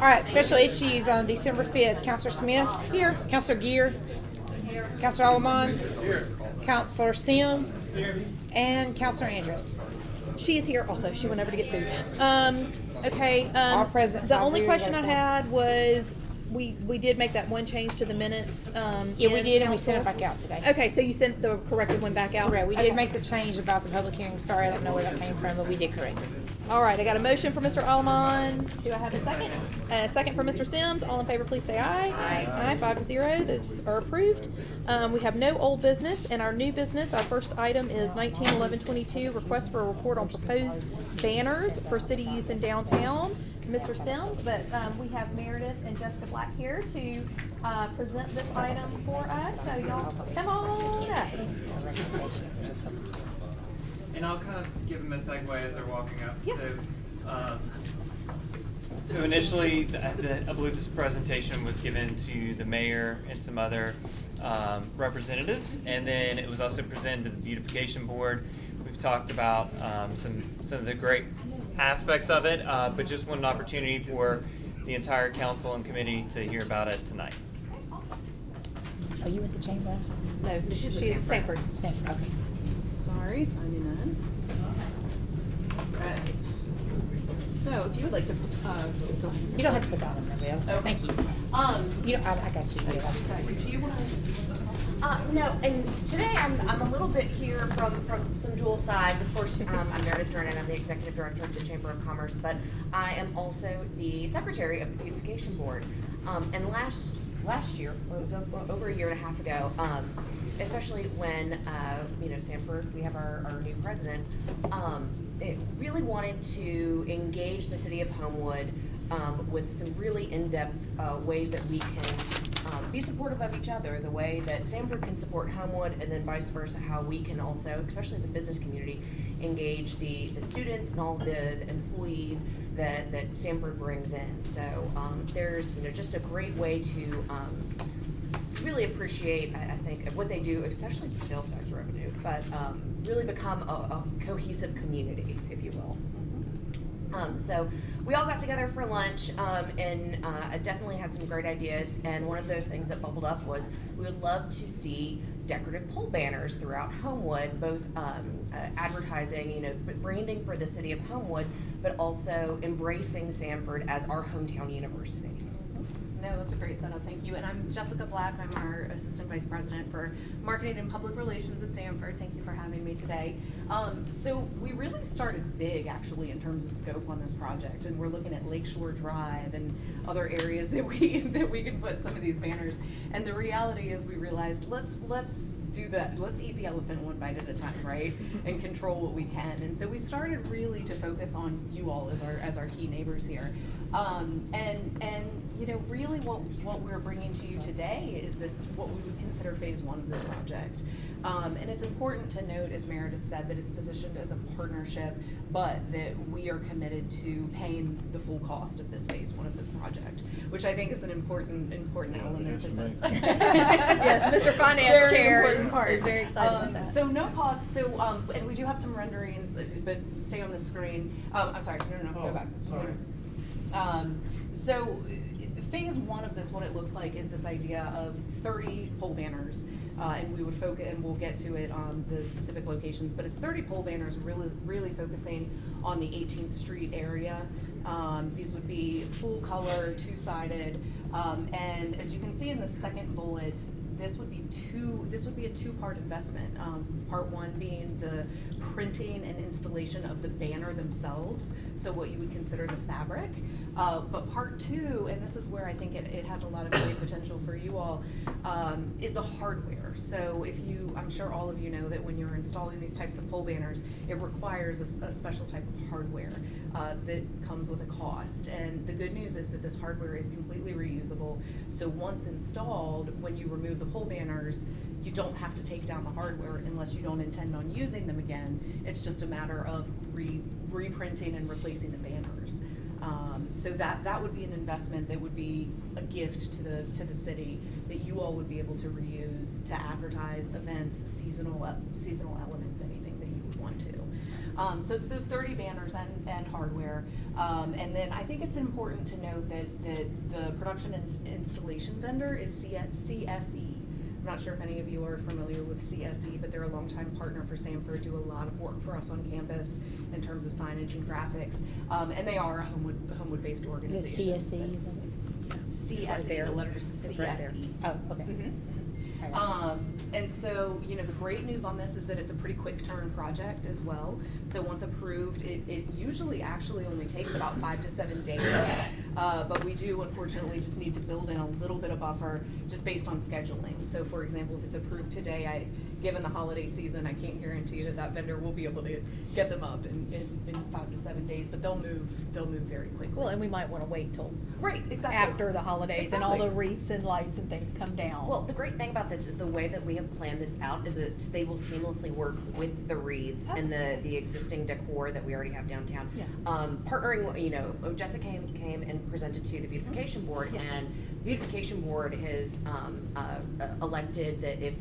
All right, special issues on December 5th. Counselor Smith? Here. Counselor Gear? Counselor Alamon? Counselor Sims? And Counselor Andrus. She is here also. She went over to get food. Okay. All present, The 5-0, only question I vote for. had was we did make that one change to the minutes. Yeah, we in did, and we sent it council. back out today. Okay, so you sent the corrected one back out? Correct. We Okay. did make the change about the public hearing. Sorry, I don't know where that came from, but we did correct it. All right, I got a motion for Mr. Alman. Do I have a second? And a second for Mr. Sims. All in favor, please say aye. Aye. 5-0. Those are approved. We have no old business. And our new business, our first item is 191122, request for a report on proposed banners for city use in downtown. Mr. Sims, but we have Meredith and Jessica Black here to present this item for us. So y'all, come on up. And I'll kind of give them a segue as they're walking up. Yeah. So initially, I believe this presentation was given to the mayor and some other representatives, and then it was also presented to the beautification board. We've talked about some of the great aspects of it, but just want an opportunity for the entire council and committee to hear about it tonight. Are you with the chamber? No, she's Sanford. Sanford, okay. Sorry, signing in. Right. So, if you would like to, go ahead. You don't have to put that on there, Bill. Thank you. You don't, I got you. Yeah, Do you want to? No, and today I'm a little bit here from some dual sides. Of course, I'm Meredith Drennan. I'm the executive director of the Chamber of Commerce, but I am also the secretary of the beautification board. And last year, well, it was over a year and a half ago, especially when Sanford, we have our new president, it really wanted to engage the city of Homewood with some really in-depth ways that we can be supportive of each other, the way that Sanford can support Homewood, and then vice versa, how we can also, especially as a business community, engage the students and all the employees that Sanford brings in. So there's just a great way to really appreciate, I think, what they do, especially for sales tax revenue, but really become a cohesive community, if you will. So we all got together for lunch, and I definitely had some great ideas. And one of those things that bubbled up was we would love to see decorative pole banners throughout Homewood, both advertising, branding for the city of Homewood, but also embracing Sanford as our hometown university. No, that's a great setup, thank you. And I'm Jessica Black. I'm our Assistant Vice President for Marketing and Public Relations at Sanford. Thank you for having me today. So we really started big, actually, in terms of scope on this project, and we're looking at Lakeshore Drive and other areas that we can put some of these banners. And the reality is, we realized let's do that. Let's eat the elephant one bite at a time, right? And control what we can. And so we started really to focus on you all as our key neighbors here, and really what we're bringing to you today is this, what we would consider phase one of this project. And it's important to note, as Meredith said, that it's positioned as a partnership, but that we are committed to paying the full cost of this phase one of this project, which I think is an important element of this. Yes, Mr. Finance Very Chair important part. is very excited about that. So no cost. So and we do have some renderings, but stay on the screen. I'm sorry. No, go back. Sorry. So phase one of this, what it looks like, is this idea of 30 pole banners, and we would focus, and we'll get to it on the specific locations, but it's 30 pole banners really focusing on the 18th Street area. These would be full color, two-sided, and as you can see in the second bullet, this would be a two-part investment. Part one being the printing and installation of the banner themselves, so what you would consider the fabric. But part two, and this is where I think it has a lot of great potential for you all, is the hardware. So I'm sure all of you know that when you're installing these types of pole banners, it requires a special type of hardware that comes with a cost. And the good news is that this hardware is completely reusable. So once installed, when you remove the pole banners, you don't have to take down the hardware unless you don't intend on using them again. It's just a matter of reprinting and replacing the banners. So that would be an investment that would be a gift to the city that you all would be able to reuse to advertise events, seasonal elements, anything that you would want to. So it's those 30 banners and hardware. And then I think it's important to note that the production and installation vendor is CSE. I'm not sure if any of you are familiar with CSE, but they're a longtime partner for Sanford, do a lot of work for us on campus in terms of signage and graphics. And they are a Homewood-based organization. CSE, is that CSE, the letters It's right there. CSE. Oh, okay. Mhm. I got And so, the great news on this is that it's a pretty quick turn project as well. So once approved, it usually actually only takes about 5 to 7 days. But we do unfortunately just need to build in a little bit of buffer just based on scheduling. So for example, if it's approved today, given the holiday season, I can't guarantee that vendor will be able to get them up in 5 to 7 days, but they'll move very quickly. Well, and we might wanna wait till Right, exactly. after the holidays and all the Exactly. wreaths and lights and things come down. Well, the great thing about this is the way that we have planned this out is that they will seamlessly work with the wreaths and the existing decor that we already have downtown. Yeah. Partnering, Jessica came and presented to the beautification board, and the beautification board has elected that if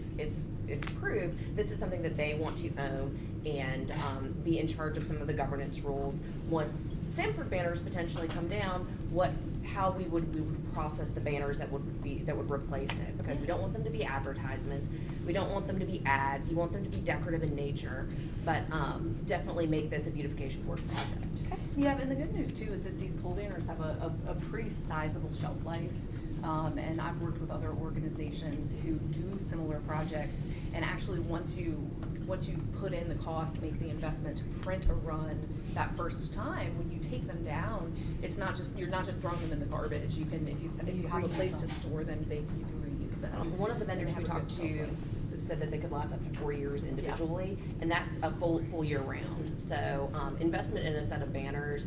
approved, this is something that they want to own and be in charge of some of the governance rules. Once Sanford banners potentially come down, how we would process the banners that would replace it, because we don't want them to be advertisements, we don't want them to be ads, you want them to be decorative in nature, but definitely make this a beautification board project. Yeah, and the good news too is that these pole banners have a pretty sizable shelf life. And I've worked with other organizations who do similar projects, and actually once you put in the cost, make the investment to print a run that first time, when you take them down, you're not just throwing them in the garbage. You can, if you have a place to store them, you can reuse them. One of the vendors They we have a talked good to shelf life. said that they could last up to 4 years individually, and that's a full year round. So investment in a set of banners,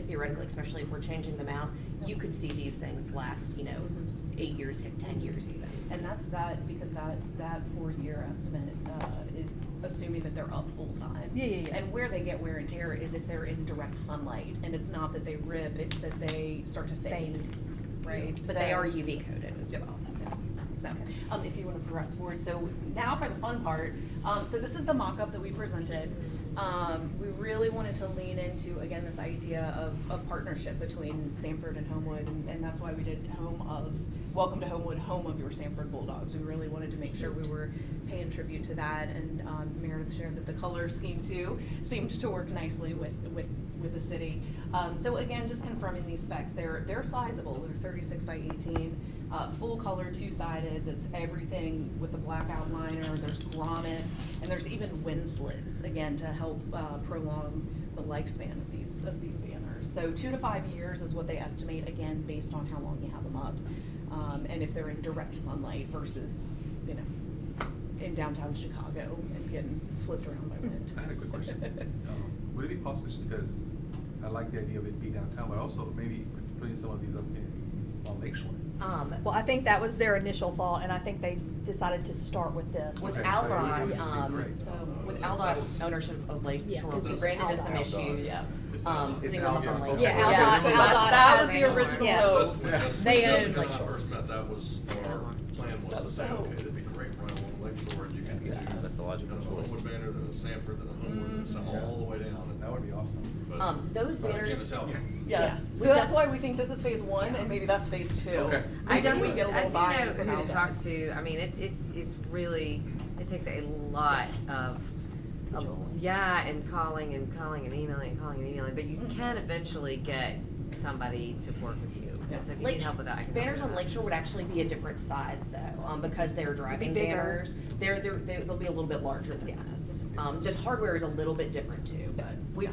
theoretically, especially if we're changing them out, you could see these things last, 8 years, 10 years even. And that's because that 4-year estimate is assuming that they're up full time. Yeah. And where they get wear and tear is if they're in direct sunlight, and it's not that they rip, it's that they start to fade, right? But they are UV coated as well. So, if you want to progress forward, so now for the fun part. So this is the mock-up that we presented. We really wanted to lean into, again, this idea of partnership between Sanford and Homewood, and that's why we did Welcome to Homewood, home of your Sanford Bulldogs. We really wanted to make sure we were paying tribute to that, and Meredith shared that the color scheme too seemed to work nicely with the city. So again, just confirming these specs, they're sizable. They're 36 by 18, full color, two-sided. That's everything with the black outliner. There's grommets, and there's even wind slits, again, to help prolong the lifespan of these banners. So 2 to 5 years is what they estimate, again, based on how long you have them up. And if they're in direct sunlight versus, in downtown Chicago and getting flipped around by wind. I had a quick question. Would it be possible, just because I like the idea of it being downtown, but also maybe putting some of these up on Lakeshore? Well, I think that was their initial thought, and I think they decided to start with this. With Okay. Aldott, Great. with Aldott's ownership of Lake Yeah, Shore, 'cause we it's ran into some Aldott. issues, Yeah. putting them up on Lake Yeah, Shore. Aldott- So Aldott that was has the a- original Yeah. hope. They Jessica own and I Lakeshore. first met, that was our plan, was to say, okay, it'd be great running on Lakeshore, and you can get the logical Homewood choice. banner to Sanford, to Homewood, and so all the way down. That would be awesome. But- Those but banners- again, it's how- Yeah, so that's why we think this is phase 1, and maybe that's phase 2. Okay. We definitely get a little buy-in I do know from who to Aldott. talk to. I mean, it is really, it takes a lot of, and calling and emailing, but you can eventually get somebody to work with you. And so if you need help with that, I can help Banners you on with that. Lakeshore would actually be a different size though, because they're driving bigger. banners. They'll be a little bit larger than this. The hardware is a little bit different too, but we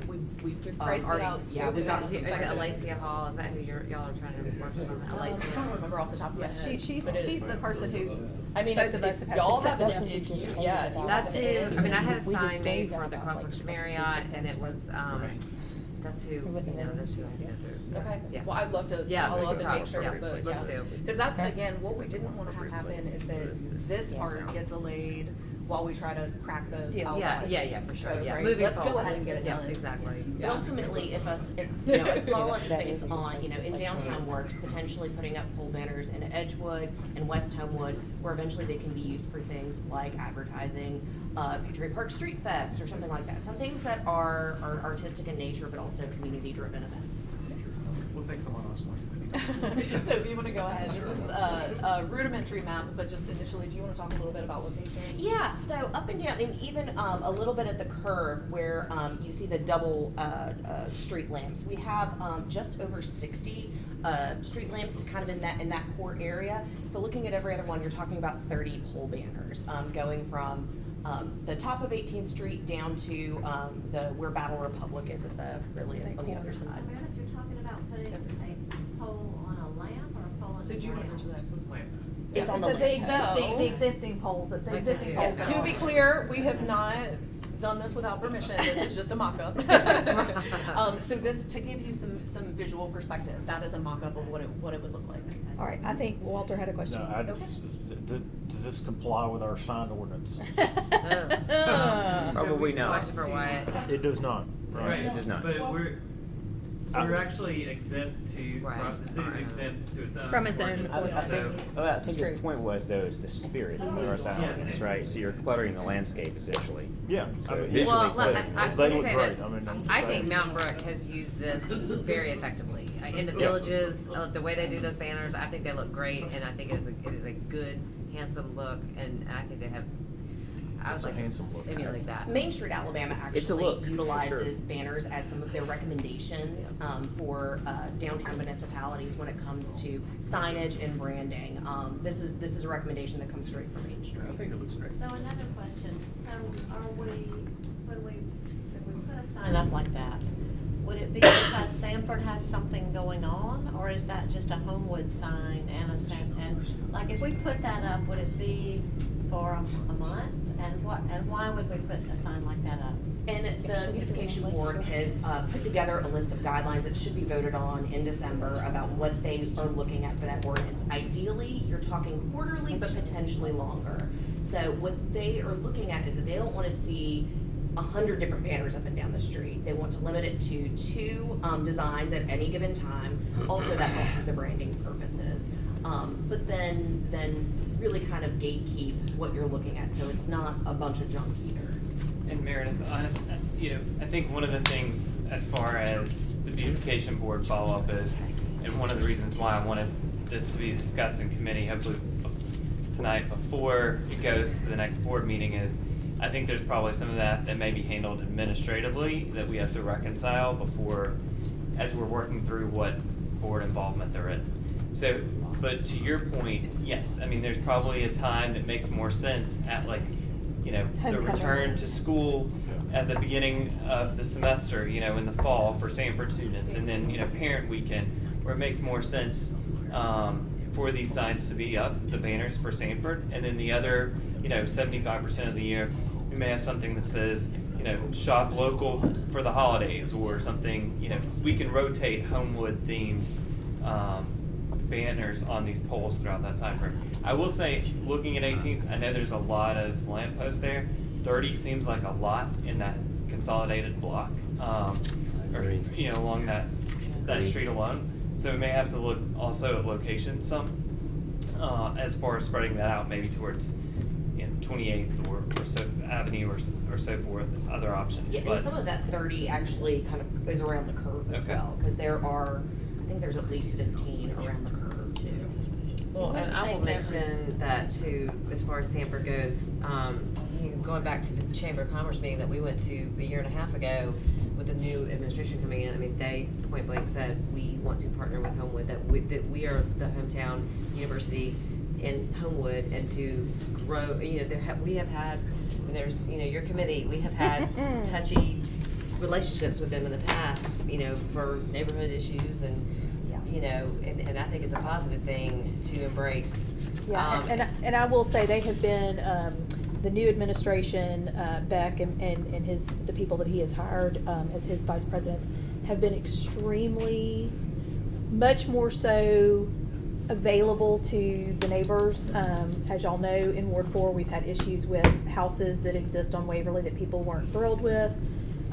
priced it already, out, yeah, we've got Is some it specs. Alacia Hall? Is that who y'all are trying to work with on that? I Alacia? don't remember off the top of my Yeah, head. she's but it- the person who, I mean, both of us have had y'all success have, with. That's what you just told yeah. me about. That's who, I mean, I had a We just sign told made you for the about Crosswalks Lakeshore. Marriott, and it was, that's who, that's who I had to go through. Okay, Yeah. well, I'd love to Yeah, follow up we and can make sure talk. it's the, Yeah, let's do. Because that's, again, what we didn't want to have happen is that this part get delayed while we try to crack the Yeah. outline. Yeah, for sure, yeah, Right, moving let's go forward. ahead and get it Yeah, done. exactly. But ultimately, if a smaller space on, in downtown works, potentially putting up pole banners in Edgewood and West Homewood, where eventually they can be used for things like advertising, Patriot Park Street Fest or something like that. Some things that are artistic in nature, but also community-driven events. We'll take someone else one. So if you wanna go ahead, this is a rudimentary map, but just initially, do you wanna talk a little bit about location? Yeah, so up and down, and even a little bit at the curb where you see the double street lamps. We have just over 60 street lamps kind of in that core area. So looking at every other one, you're talking about 30 pole banners going from the top of 18th Street down to where Battle Republic is on the other So side. Meredith, you're talking about putting a pole on a lamp or a pole on a So do you wanna go to the next one? It's on the The list. existing poles, the Like existing the- poles. To be clear, we have not done this without permission, this is just a mock-up. So this, to give you some visual perspective, that is a mock-up of what it would look like. All right, I think Walter had a question. No, does this comply with our signed ordinance? Probably not. Question for Wyatt. It does not, Right, right? It does not. But we're actually exempt to, Right. the city's exempt to its own. From its own ordinance. ordinance. I think True. his point was though is the spirit of our sign Yeah. ordinance, right? So you're cluttering the landscape essentially. Yeah. So I mean, visually Well, look, pleasant. I They would look say great. this, I mean, I'm just I saying. think Mountain Brook has used this very effectively. In the villages, the way they do those banners, I think they look great, and I think it is a good, handsome look, and I think they have, I would It's a like handsome to look. emulate that. Main Street Alabama It's a actually look, for utilizes sure. banners as some of their recommendations for downtown municipalities when it comes to signage and branding. This is a recommendation that comes straight from Main I Street. think it looks great. So another question, so are we, if we put a sign up like that, would it be because Sanford has something going on, or is that just a Homewood sign and like if we put that up, would it be for a month? And why would we put a sign like that up? And the beautification board has put together a list of guidelines that should be voted on in December about what they are looking at for that ordinance. Ideally, you're talking quarterly, but potentially longer. So what they are looking at is that they don't want to see 100 different banners up and down the street. They want to limit it to 2 designs at any given time. Also, that helps with the branding purposes. But then really kind of gatekeep what you're looking at, so it's not a bunch of junk either. And Meredith, I think one of the things as far as the beautification board follow-up is, and one of the reasons why I wanted this to be discussed in committee, hopefully tonight before it goes to the next board meeting, is I think there's probably some of that may be handled administratively that we have to reconcile before, as we're working through what board involvement there is. So, but to your point, yes, I mean, there's probably a time that makes more sense at the Homecoming. return to school at the beginning of the semester, in the fall for Sanford students, and then, parent weekend, where it makes more sense, for these signs to be up, the banners for Sanford, and then the other, 75% of the year, we may have something that says, shop local for the holidays, or something, we can rotate Homewood themed, banners on these poles throughout that time frame. I will say, looking at 18th, I know there's a lot of lampposts there. 30 seems like a lot in that consolidated block, or along that street alone. So we may have to look also at location some, as far as spreading that out, maybe towards 28th or so Avenue or so forth, other options. Yeah, But and some of that 30 actually kind of goes around the curve as Okay. well, because I think there's at least 15 around the curve too. Well, and I will mention that too, as far as Sanford goes, going back to the Chamber of Commerce meeting that we went to a year and a half ago with the new administration coming in, I mean, they point blank said, we want to partner with Homewood, that we are the hometown university in Homewood, and to grow, we have had, when there's, your committee, we have had touchy relationships with them in the past, for neighborhood issues and, and I think it's a positive thing to embrace. Yeah, and I will say they have been, the new administration, Beck and the people that he has hired as his vice presidents have been extremely, much more so available to the neighbors. As y'all know, in Ward 4, we've had issues with houses that exist on Waverly that people weren't thrilled with.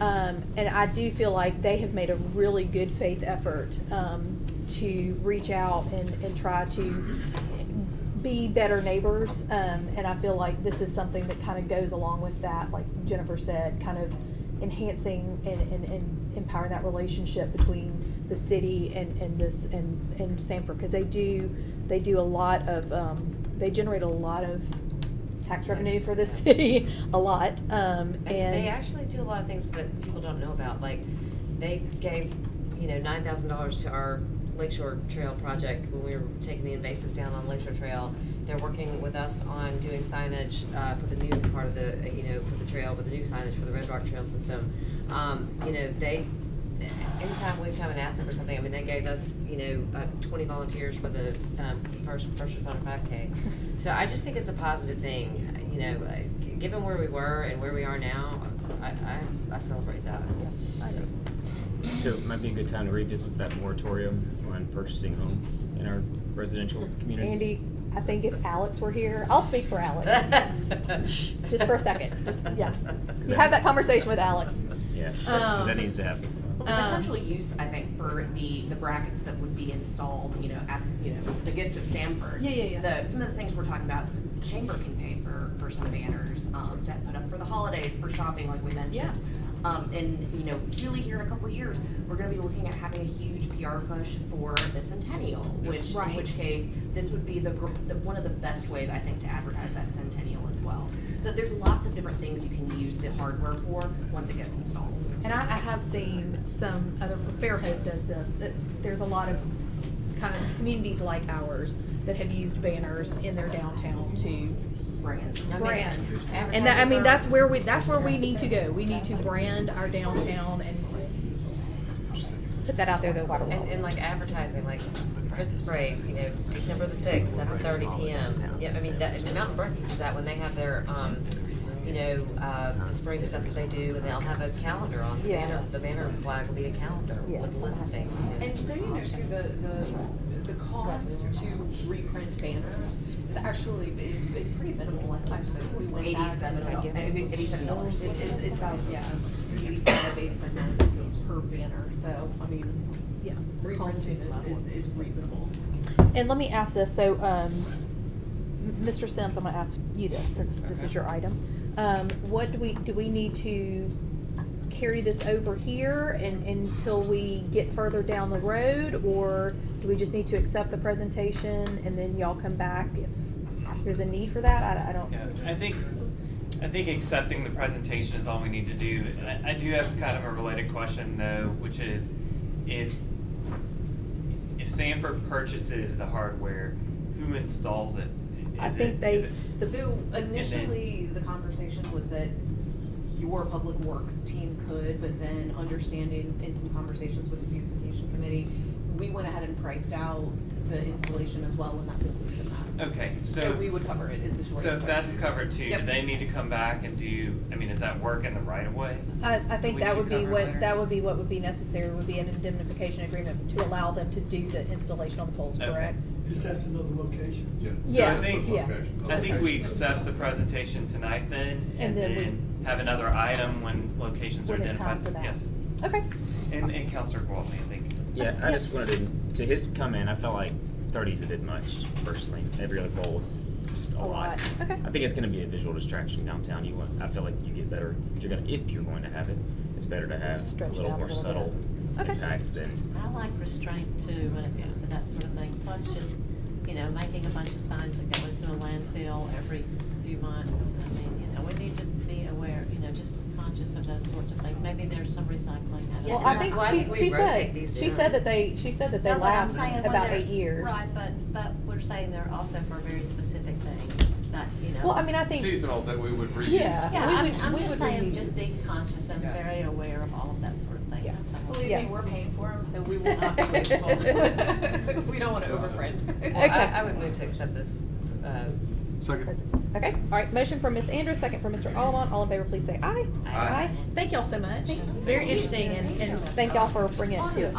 And I do feel like they have made a really good faith effort to reach out and try to be better neighbors. And I feel like this is something that kind of goes along with that, like Jennifer said, kind of enhancing and empowering that relationship between the city and Sanford, because they do a lot of they generate a lot of tax revenue for the city, a lot. And they actually do a lot of things that people don't know about. Like, they gave, $9,000 to our Lakeshore Trail project when we were taking the invasives down on Lakeshore Trail. They're working with us on doing signage for the new part of the, for the trail, with the new signage for the Red Rock Trail system. They, anytime we come and ask them for something, I mean, they gave us, 20 volunteers for the first responder 5K. So I just think it's a positive thing. Given where we were and where we are now, I celebrate that. So it might be a good time to revisit that moratorium on purchasing homes in our residential communities. Andy, I think if Alex were here, I'll speak for Alex. Just for a second. You have that conversation with Alex. Yeah, because that needs to happen. Well, the potential use, I think, for the brackets that would be installed, at the gift of Sanford. Yeah. Some of the things we're talking about, the chamber can pay for some banners to put up for the holidays, for shopping, like we mentioned. Yeah. Really here in a couple of years, we're going to be looking at having a huge PR push for the centennial, which in which case this would be the one of the best ways, I think, to advertise that centennial as well. So there's lots of different things you can use the hardware for once it gets installed. And I have seen some other, Fairhope does this, that there's a lot of kind of communities like ours that have used banners in their downtown to brand. And that, that's where we need to go. We need to brand our downtown and put that out there to the wider world. And like advertising, like Christmas parade, December the 6th, 7:30 p.m. Yeah, the Mountain Brook uses that when they have their, the spring stuff that they do, and they'll have a calendar on the banner. The banner flag will be a calendar with a list of things. And so too, the cost to reprint banners is actually is pretty minimal. Actually, we went back $87. It's about $85 per banner. So reprinting is reasonable. And let me ask this. So, Mr. Sims, I'm going to ask you this since this is your item. What do we need to carry this over here until we get further down the road, or do we just need to accept the presentation and then y'all come back if there's a need for that? I don't. Yeah, I think accepting the presentation is all we need to do. And I do have kind of a related question though, which is if Sanford purchases the hardware, who installs it? So initially, the conversation was that your public works team could, but then understanding in some conversations with the beautification committee, we went ahead and priced out the installation as well, and that's included in that. Okay, So we would cover it, is the short So answer. if that's covered too, do they need to come back and do, does that work in the right of way? I think We that need would to be cover what later? that would be what would be necessary. Would be an indemnification agreement to allow them to do the installation on the poles. Okay. Correct? Just have to know the location. So Yeah. I think we accept the presentation tonight then, and then have another item when locations are When it's time identified. for that. Yes. Okay. And Counselor Gwaltney, I think. Yeah, I just wanted to his comment, I felt like 30's a bit much personally. Every other bowl is just a lot. Okay. I think it's gonna be a visual distraction downtown. I feel like you get better if you're going to have it. It's better to have Stretch a it little out a more little subtle bit. Okay. impact than. I like restraint too when it comes to that sort of thing, plus just, making a bunch of signs that go into a landfill every few months. We need to be aware, just conscious of those sorts of things. Maybe there's some recycling. Well, I think she said that they No, but I'm last saying when about they're- 8 years. Right, but we're saying they're also for very specific things that, Well, I think Seasonal that we would reuse. Yeah, we I'm would just saying, reuse. just being conscious and very aware of all of that sort of thing. Yeah. That's all. Believe me, we're paying for them, so we will not be wasteful. We don't want to overprint. I would move to accept this. Second. Okay, all right, motion from Ms. Andrews, second from Mr. Allemont. All in favor, please say aye. Aye. Thank y'all so much. It's very interesting, and thank y'all for bringing it to us.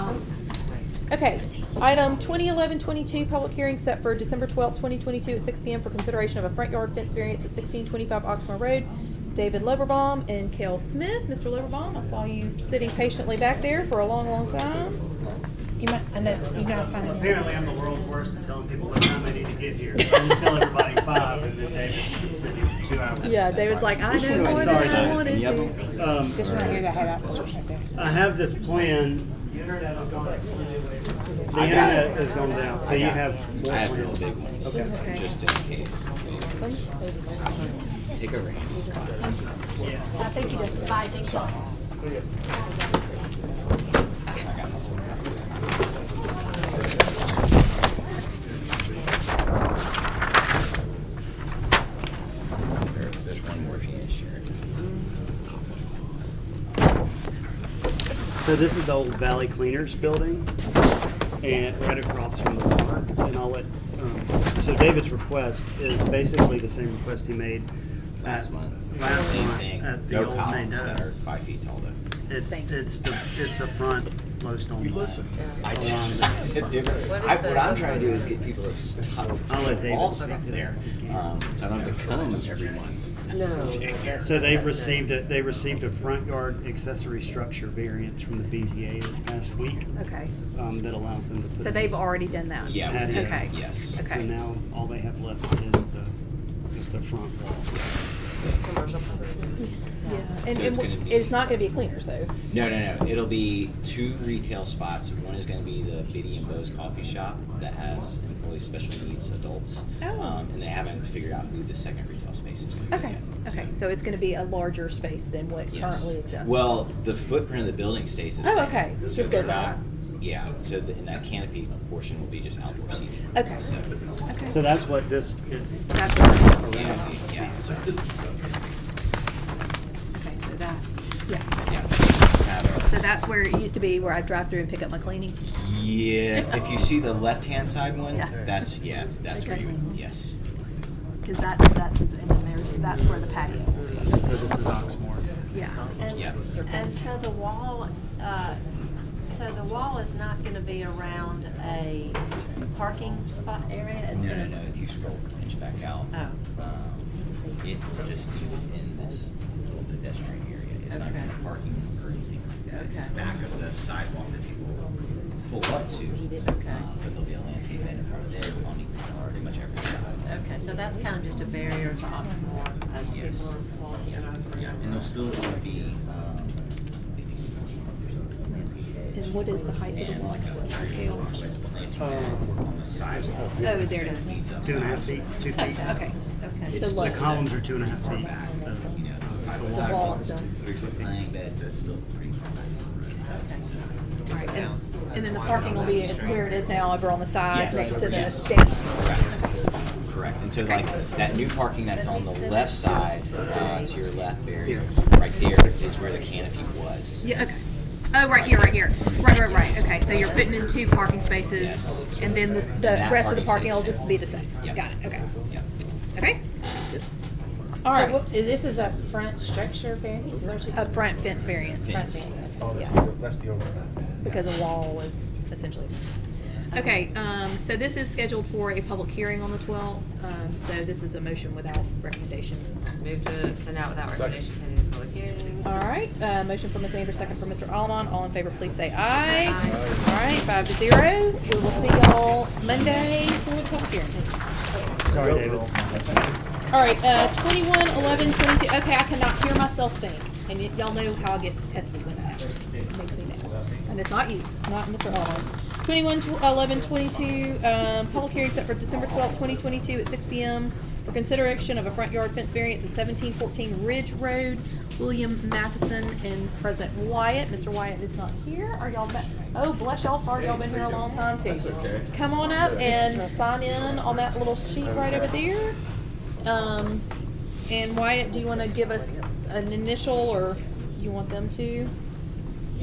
Okay, item 2011-22, public hearing set for December 12th, 2022 at 6 p.m. for consideration of a front yard fence variance at 1625 Oxmoor Road. David Loverbaum and Kel Smith. Mr. Loverbaum, I saw you sitting patiently back there for a long, long time. You might, I know, you guys find it. Apparently, I'm the world's worst at telling people what time they need to get here. I'm gonna tell everybody 5, and then David's sitting here for 2 hours. Yeah, David's like, I know more than I wanted to. This one right here that I have out right there. I have this plan. The internet has gone. The internet has gone down, so you have more I have plans. real big ones, Okay. just in case. Take over Andy's spot. I think you just buy things off. There's one more if you need to share it. So this is the old Valley Cleaners building, and right across from the park. And I'll let. So David's request is basically the same request he made Last month. Same thing. At the No old columns main. that are 5 feet tall though. It's the front low stone wall. I along the- Is it different? What is What the- I'm trying to do is get people to stop. I'll let David All speak up to there, that. so I don't have to come every month. No. So they've received a front yard accessory structure variance from the BZA this past week, Okay, that allows them to put. so they've already done that? Yeah, we Patio. did, Okay. yes. So Okay. now all they have left is the front wall. Yeah, and, So it's and gonna be- it's not gonna be a cleaners though. No, it'll be 2 retail spots. One is gonna be the Biddy and Bo's coffee shop that has employees special needs adults. Oh. And they haven't figured out who the second retail space is gonna be Okay, yet. okay, so it's gonna be a larger space than what Yes. currently exists. Well, the footprint of the building stays the Oh, same. okay. So Just they're goes out. not, yeah, so in that canopy portion will be just outdoor seating. Okay. So, Okay. So that's what this is. That's what, canopy, yeah, so, okay, so that, yeah. yeah. So that's where it used to be, where I drive through and pick up my cleaning? Yeah, if you see the left-hand side one, Yeah. that's where Okay. you would, yes. Cause that's, and then that's where the patio will be. So this is Oxmoor. Yeah. Yeah. And so the wall is not gonna be around a parking spot area? It's No, gonna- if you scroll an inch back out, Oh. it will just be within this little pedestrian area. It's not gonna be parking or anything like that. It's Okay. back of the sidewalk that people pull up to. Okay. But there'll be a landscape in front of there on pretty much every side. Okay, so that's kind of just a barrier to Oxmoor as Yes. people are walking over. Yeah, and there'll still be, if you, there's a landscape. And what is the height of the And wall? like a Scale? on the sides. Oh, there it is. 2.5 feet, 2 feet. Okay, Okay. so The look, columns are 2.5 feet. You know, the wall itself. 3-foot plank that it's still pretty. Alright, and then the parking will be where it is now, over on the side, Yes, next to the yes. dance. Correct, and so like that new parking that's on the left side, to your left there, right there is where the canopy was. Yeah, okay. Oh, right here, right here. Right. Okay, so you're putting in 2 parking spaces, Yes. and then the That rest of the parking parking will stays the just same. be the same. Yep. Got it, okay. Yep. Okay? All right, So- well, this is a front structure variance, is that what you A said? front fence variance. Front fence. Oh, that's the overlap. Because a wall is essentially. Okay, so this is scheduled for a public hearing on the 12th, so this is a motion without recommendation. Move to send out without recommendation pending the public hearing. All right, motion from Ms. Amber, second from Mr. Alman. All in favor, please say aye. All right, 5-0. We will see y'all Monday for the public hearing. Sorry, David. All right, 21-11-22. Okay, I cannot hear myself think, and y'all know how I get testy when that happens. It makes me mad. And it's not you, it's not Mr. Alman. 21-11-22. Public hearing set for December 12th, 2022 at 6 p.m. for consideration of a front yard fence variance at 1714 Ridge Road. William Mattison and President Wyatt. Mr. Wyatt is not here. Are y'all back? Oh, bless y'all's heart, y'all been here a long time too. That's okay. Come on up and sign in on that little sheet right over there. And Wyatt, do you want to give us an initial, or you want them to? You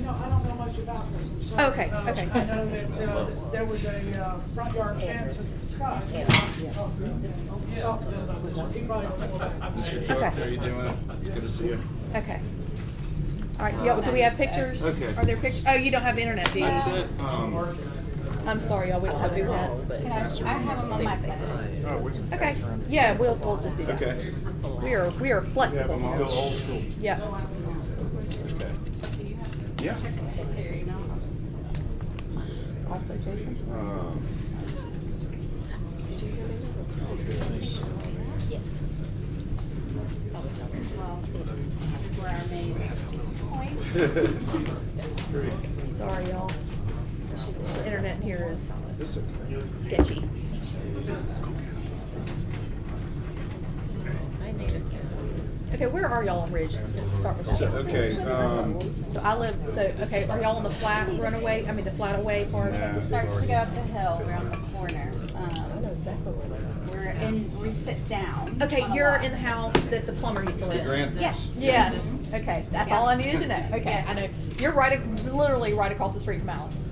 know, I don't know much about this, I'm sorry. Okay, okay. I know that there was a front yard fence at Scott. Talk to them about this. He probably don't know that. Okay. How are you doing? It's good to see you. Okay. All right, yeah, do we have pictures? Okay. Are there pictures? Oh, you don't have internet, do you? I sent, I'm sorry, y'all, we don't have internet. I have them on my phone. Oh, we can Okay, pass around. yeah, we'll just do that. Okay. We are flexible. Go old school. Yeah. Okay. Yeah. Also, Jason. Yes. Well, this is where our main point. Sorry, y'all. The internet in here is This okay. sketchy. Okay, where are y'all on Ridge? Just gonna start with So, that. okay, So I live, okay, are y'all on the flat runaway, I mean the flat away part? Nah. It starts to go up the hill, we're on the corner. I know exactly where it is. We sit down. Okay, on a you're lot. in the house that the plumber used to live in? Grant. Yes. Yes, okay, that's all I needed to know. Okay, Yes. I know. You're right, literally right across the street from Alex.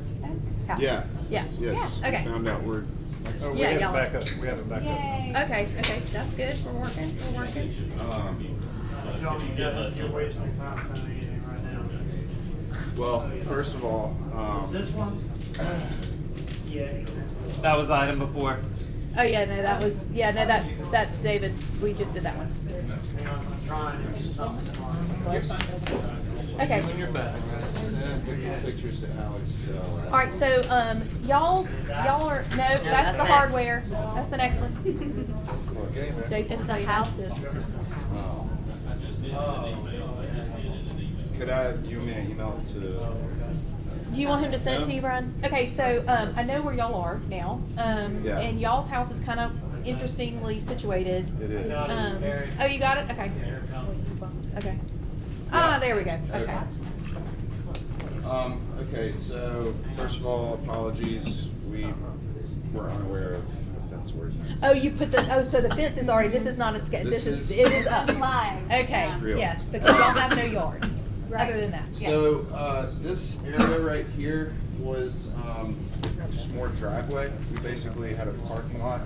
House. Yeah. Yeah. Yes. Yeah, okay. Found out we're. Oh, we Yeah, have it y'all- back up. We have it back Yay. Okay, that's good. We're working. You're wasting time sending anything right now. Well, first of all, This one? Yeah. That was the item before. Oh, yeah, no, that's David's, we just did that one. Okay. Doing your best. send pictures to Alex. All right, so, y'all are, no, that's that's the next. hardware. That's the next one. Okay, man. Jason, It's so a you house. have to- Could you want me to email it to? Do you want him to send it to you, Brian? Okay, so, I know where y'all are now. Yeah. And y'all's house is kind of interestingly situated. It is. Oh, you got it? Okay. Okay. Ah, there we go. Okay. Okay, so first of all, apologies. We were unaware of offense ordinance. Oh, you put so the fence is already, this is not a sketch, it is up. It's live. Okay, It's real. yes, because y'all have no yard, other than that, yes. So, this area right here was, just more driveway. We basically had a parking lot.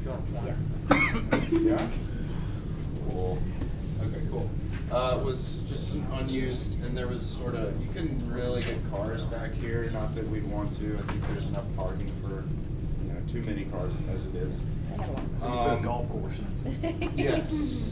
Yeah? Cool. Okay, cool. It was just unused, and there was sort of, you couldn't really get cars back here, not that we'd want to. I think there's enough parking for, too many cars as it is. So you put a golf course. Yes.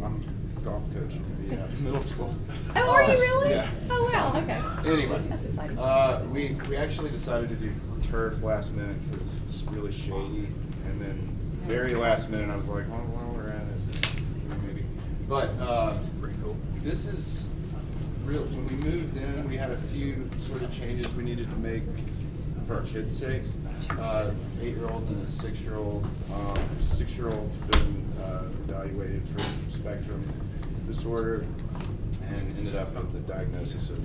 I'm golf coaching at the middle school. Oh, are you really? Yeah. Oh, wow, okay. Anyway, That's exciting. we actually decided to do turf last minute because it's really shady, and then very last minute I was like, well, while we're at it, maybe. But this is real. When we moved in, we had a few sort of changes we needed to make for our kids' sakes. 8-year-old and a 6-year-old. 6-year-old's been evaluated for spectrum disorder and ended up with the diagnosis of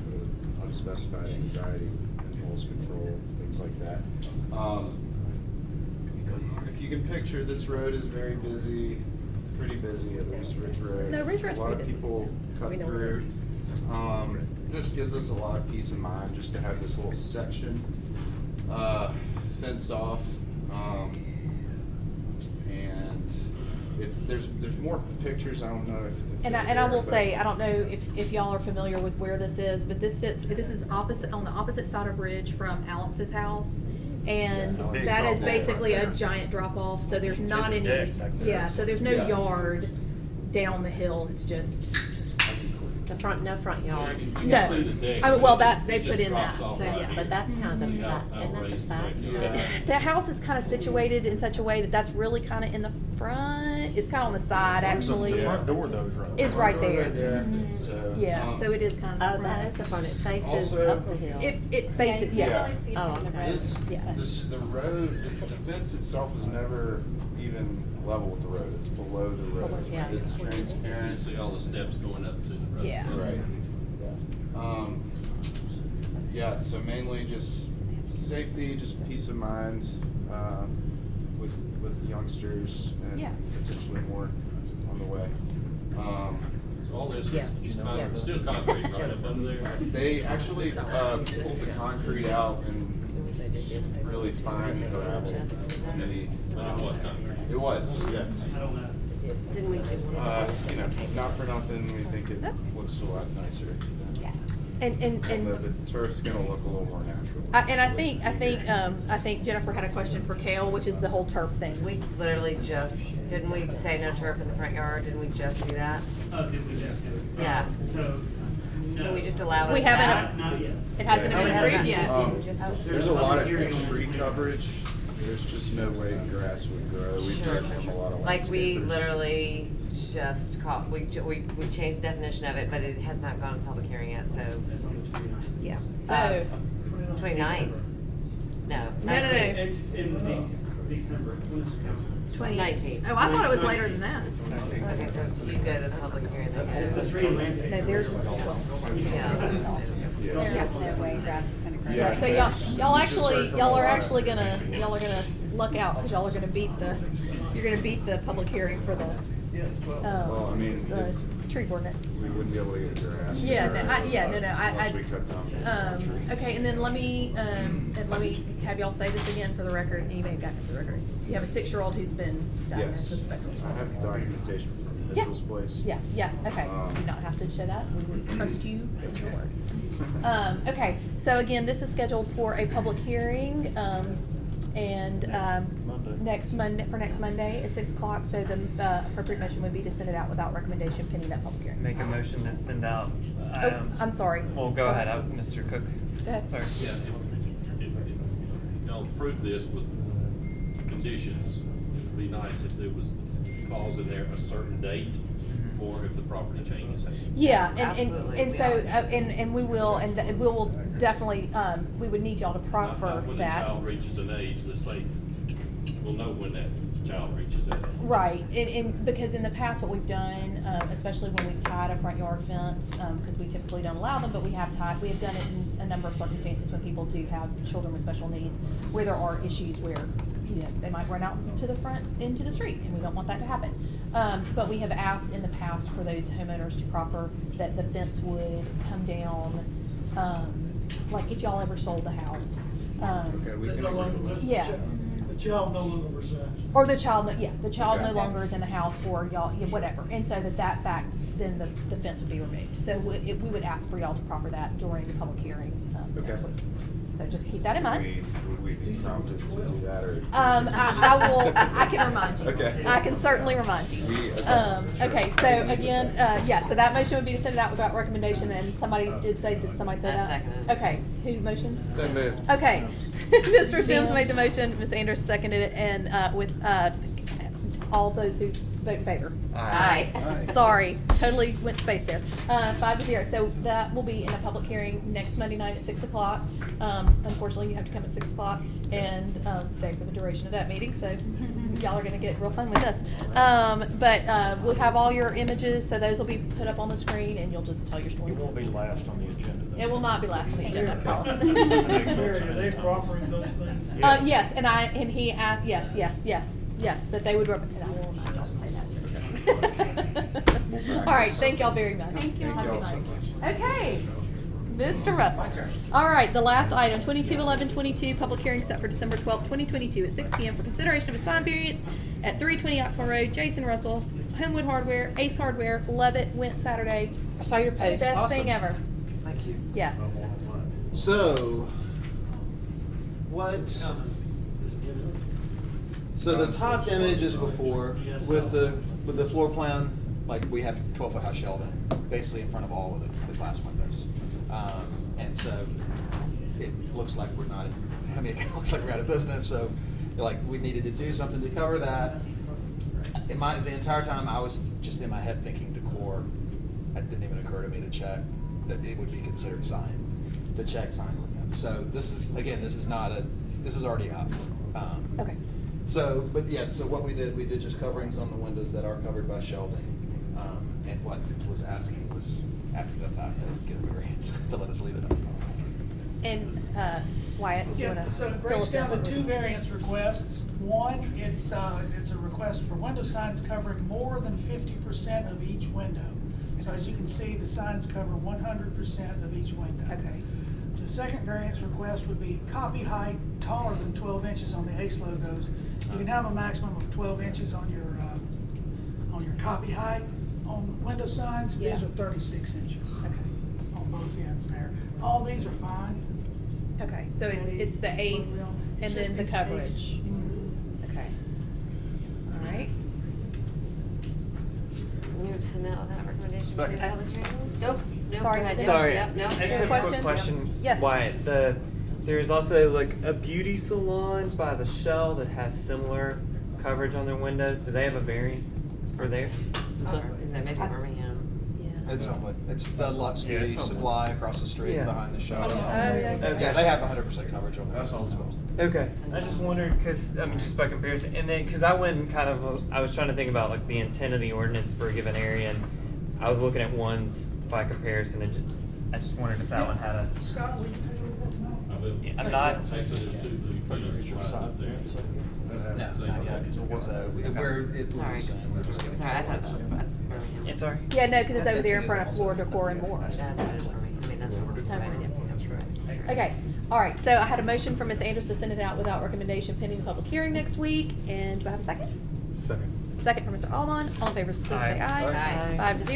unspecified anxiety, impulse control, things like that. If you can picture, this road is very busy, pretty busy, at least Ridge Road. No, Ridge Road's A lot of pretty busy. people cut We know where it through. This gives us a lot of peace of mind just to have this little section fenced off. And if there's more pictures, I don't know if And they're I there, will but- say, I don't know if y'all are familiar with where this is, but this is opposite, on the opposite side of Ridge from Alex's house. And Yeah, that is big drop-off basically right a there. giant drop off, so there's You can not see any, the deck back there. yeah, so there's no Yeah. yard down the hill, it's just, No front yard. no. I mean, well, they put in that, so, yeah. But that's kind of the back, isn't that the back? The house is kind of situated in such a way that that's really kind of in the front, it's kind of on the side, actually. The front door though is right. Is right there. Right there. Mhm. So, Yeah, so it is kind of. Oh, that is the front, it faces Also- up the hill. It faces, You yeah. can't really see it Oh, from the okay. road. Yeah. The road, the fence itself is never even level with the road. It's below the road. Yeah. It's You transparent. see all the steps going up to the road. Yeah. Right. Yeah, so mainly just safety, just peace of mind, with youngsters and Yeah. potentially more on the way. So all this Yeah. is just concrete, still concrete right up under there. They actually pulled the concrete out and really fine gravel underneath. Was it what concrete? It was, yes. Didn't we just do that? You know, not for nothing, we think it That's- looks a lot nicer. Yes. And The turf's gonna look a little more natural. I think Jennifer had a question for Kale, which is the whole turf thing. We literally just, didn't we say no turf in the front yard? Didn't we just do that? Oh, did we just do it? Yeah. So. Did we just allow it We at haven't- that? Not yet. It hasn't Oh, it been hasn't. approved yet. There's a lot of tree coverage. There's just no way grass would grow. We've heard from a lot of Like, we landscapers. literally just caught, we changed the definition of it, but it has not gone to public hearing yet, so. Yeah. Uh, So 29? No, No, 19. It's in December. When is the council? 19. Oh, I thought it was later than that. Okay, so if you go to the public hearing, then The go. tree landscape. No, theirs is 12. Yeah. There's no way grass is gonna grow. Yeah, so y'all are actually gonna luck out, cause y'all are gonna you're gonna beat the public hearing for the, Well, I mean, the tree ordinance. we wouldn't be able to get grass. to Yeah, grow no, Unless we cut down. okay, and then let me have y'all say this again for the record, and you may have gotten it for the record. You have a 6-year-old who's been diagnosed Yes, with spectral I have documentation from Mitchell's place. Yeah, okay, you do not have to show that, we would trust you with your word. Okay, so again, this is scheduled for a public hearing, and, next Monday at 6 o'clock, so the, appropriate motion would be to send it out without recommendation pending that public hearing. Make a motion to send out. Oh, I'm sorry. Well, go ahead, Mr. Cook. Go ahead. Sorry. Yes. Y'all approve this with conditions. It'd be nice if there was a clause in there, a certain date, or if the property changes. Yeah, Absolutely, and so, and we will, and we will definitely, we would need y'all to proffer Not when the that. child reaches an age, let's say, we'll know when that child reaches that age. Right, and because in the past, what we've done, especially when we've tied a front yard fence, because we typically don't allow them, but we have done it in a number of circumstances when people do have children with special needs, where there are issues where, you know, they might run out to the front, into the street, and we don't want that to happen. But we have asked in the past for those homeowners to proffer that the fence would come down, like if y'all ever sold the house. Okay, we can agree with that. Yeah. The child no longer resides. Or the child, the child no Okay. longer is in the house, or y'all, whatever, and so that fact, then the fence would be removed. So we would ask for y'all to proffer that during the public hearing, next Okay. week. So just keep that in mind. Would we be prompted to do that, or? I can remind you. Okay. I can certainly remind you. Okay, so again, so that motion would be to send it out without recommendation, and somebody did somebody say I that? seconded it. Okay, who motioned? So moved. Okay, Mr. Sims made the motion, Ms. Anders seconded it, and with all those who vote in favor. Aye. Sorry, totally went space there. 5-0. So that will be in a public hearing next Monday night at 6 o'clock. Unfortunately, you have to come at 6 o'clock and stay for the duration of that meeting. So y'all are going to get real fun with us. But we'll have all your images, so those will be put up on the screen, and you'll just tell your story. It won't be last on the agenda, though. It will not be last on the agenda, I promise. Mary, are they proffering those things? Yes, and he asked, yes, that they would, and I will not y'all to say that. All right, thank y'all very much. Thank you. Thank y'all so much. Okay, Mr. Russell. All right, the last item, 221122, public hearing set for December 12th, 2022 at 6 p.m. for consideration of a sign variance at 320 Oxmoor Road. Jason Russell, Homewood Hardware, Ace Hardware, love it, went Saturday. I saw your post. Best thing ever. Thank you. Yes. So, so the top image is before with the floor plan, like we have 12-foot high shelving, basically in front of all of the glass windows. And so it looks like we're not, I mean, it looks like we're out of business, so like we needed to do something to cover that. The entire time I was just in my head thinking decor. It didn't even occur to me to check that it would be considered to check sign ordinance. So this is already up. Okay. So, but yeah, so what we did just coverings on the windows that are covered by shelving. And what was asking was after the fact to get a variance to let us leave it up. And Wyatt, you want Yeah, to so it fill breaks us down in? to 2 variance requests. One, it's a request for window signs covering more than 50% of each window. So as you can see, the signs cover 100% of each window. Okay. The second variance request would be copy height taller than 12 inches on the ACE logos. You can have a maximum of 12 inches on on your copy height on window signs, these Yeah. are 36 inches Okay. on both ends there. All these are fine. Okay, so it's the ace and It's then the just these coverage. ace. Okay. All right. Move to send out without recommendation to Second. public hearing? Nope, nope, go Sorry, ahead. Tim. Sorry, Yep, nope. I just Any have a question? quick question. Yes. Wyatt, there's also like a beauty salon by the Shell that has similar coverage on their windows. Do they have a variance for theirs? Is that maybe Birmingham? It's Homewood. It's the Lux Beauty Supply across the street Yeah. behind the shop. yeah. Okay. Yeah, they have 100% coverage on That's those as well. Okay, I just wondered because I mean, just by comparison, and then because I went and kind of I was trying to think about like the intent of the ordinance for a given area, and I was looking at ones by comparison, and I just wondered if that one had a. Scott, will you take a look at them now? I will. Yeah, I'm not- Actually, there's two beauty supplies up there. No, not yet. So we're, it will be soon. We're just getting. Sorry, I thought that was about Birmingham. It's sorry. Yeah, no, because it's over That there in fencing front is of Floor also- Decor and more. Yeah, that is Birmingham. I mean, that's what we're doing. Homewood, Okay, all right, so I had a motion from Ms. Andrews to send it out without recommendation pending the public hearing next week, and do I have a second? Second. Second from Mr. Almond, all in favor, please say Aye. aye. Aye. 5-0.